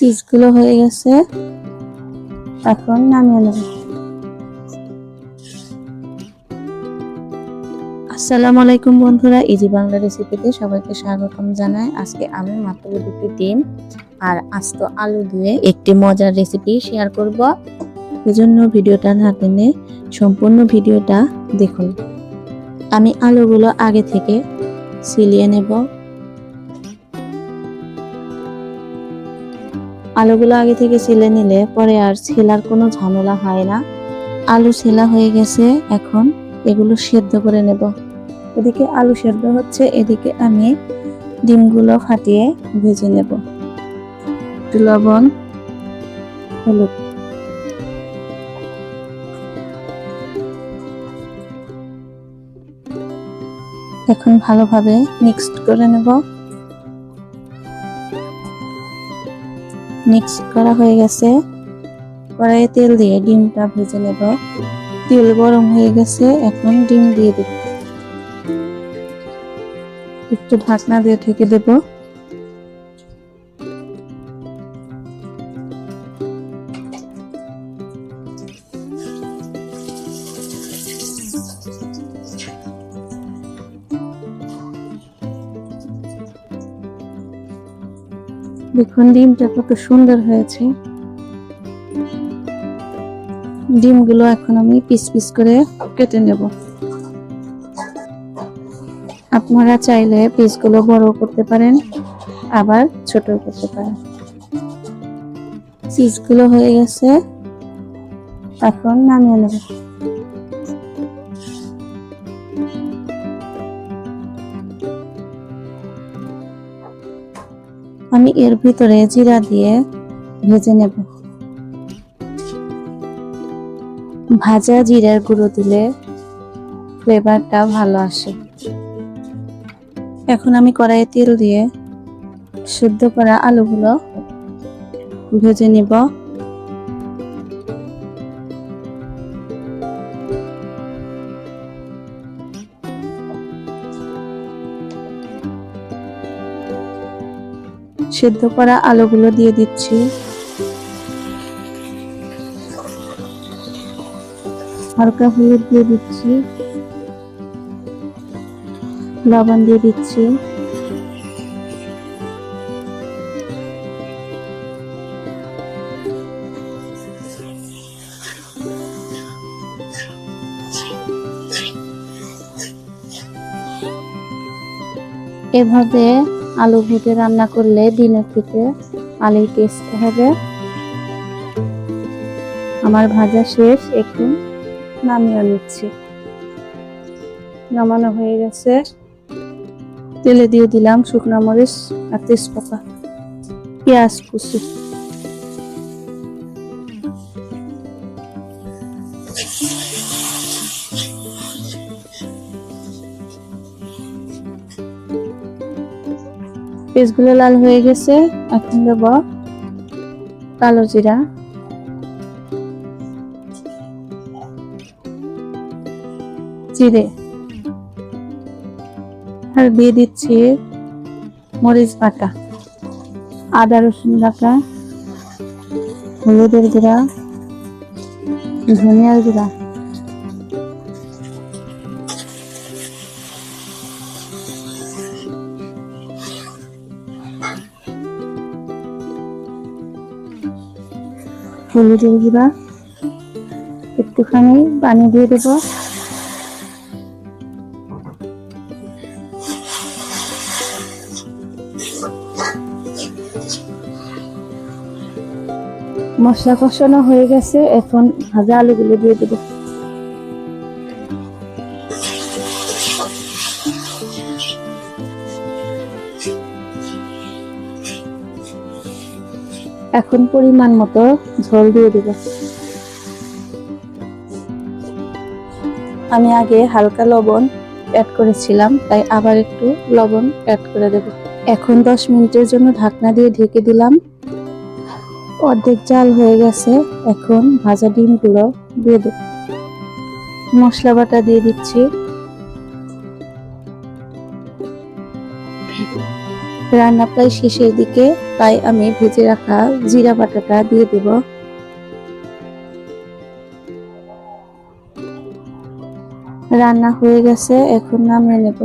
চিজগুলো হয়ে গেছে, এখন নামিয়ে নেব। আসসালামু আলাইকুম বন্ধুরা, ইজি বাংলা রেসিপিতে সবাইকে স্বাগতম জানাই। আজকে আমি মাত্র 2টি ডিম আর আস্ত আলু দিয়ে একটি মজার রেসিপি শেয়ার করব। এজন্য ভিডিওটা না টেনে সম্পূর্ণ ভিডিওটা দেখুন। আমি আলুগুলো আগে থেকে ছিলিয়ে নেব। আলুগুলো আগে থেকে ছিলে নিলে পরে আর ছেলার কোনো ঝামেলা হয় না। আলু ছেলা হয়ে গেছে, এখন এগুলো সেদ্ধ করে নেব। এদিকে আলু সেদ্ধ হচ্ছে, এদিকে আমি ডিমগুলো ফাটিয়ে ভেজে নেব। একটু লবণ, হলুদ, এখন ভালোভাবে মিক্সড করে নেব। মিক্স করা হয়ে গেছে, কড়াইয়ে তেল দিয়ে ডিমটা ভেজে নেব। তেল গরম হয়ে গেছে, এখন ডিম দিয়ে দেব। একটু ঢাকনা দিয়ে ঢেকে দেব। দেখুন ডিমটা কত সুন্দর হয়েছে। ডিমগুলো এখন আমি পিস পিস করে কেটে নেব। আপনারা চাইলে পিসগুলো বড় করতে পারেন, আবার ছোট করতে পারেন। চিজগুলো হয়ে গেছে, এখন নামিয়ে নেব। আমি এর ভিতরে জিরা দিয়ে ভেজে নেব। ভাজা জিরার গুঁড়ো দিলে ফ্লেভারটা ভালো আসে। এখন আমি কড়াইয়ে তেল দিয়ে সিদ্ধ করা আলুগুলো ভেজে নিব। সিদ্ধ করা আলুগুলো দিয়ে দিচ্ছি। হালকা হলুদ দিয়ে দিচ্ছি, লবণ দিয়ে দিচ্ছি। এভাবে আলু ভেজে রান্না করলে দিনের থেকে আলুর টেস্ট হবে। আমার ভাজা শেষ, একটু নামিয়ে নিচ্ছি। নামানো হয়ে গেছে, তেলে দিয়ে দিলাম শুকনো মরিচ আর তেজপাতা, পেঁয়াজ কুচি। পেঁয়াজগুলো লাল হয়ে গেছে, এখন দেব কালো জিরা, জিরে, আর দিয়ে দিচ্ছি মরিচ বাটা, আদা রসুন বাটা, হলুদের গুঁড়া, ধনিয়ার গুঁড়া, হলুদের গুঁড়া, একটুখানি পানি দিয়ে দেব। মশলা কষানো হয়ে গেছে, এখন ভাজা আলুগুলো দিয়ে দেব। এখন পরিমাণ মতো ঝোল দিয়ে দেব। আমি আগে হালকা লবণ অ্যাড করেছিলাম, তাই আবার একটু লবণ অ্যাড করে দেব। এখন 10 মিনিটের জন্য ঢাকনা দিয়ে ঢেকে দিলাম। অর্ধেক জাল হয়ে গেছে, এখন ভাজা ডিমগুলো দিয়ে দেব। মশলা বাটা দিয়ে দিচ্ছি, রান্না প্রায় শেষের দিকে, তাই আমি ভেজে রাখা জিরা বাটাটা দিয়ে দেব। রান্না হয়ে গেছে, এখন নামিয়ে নেব।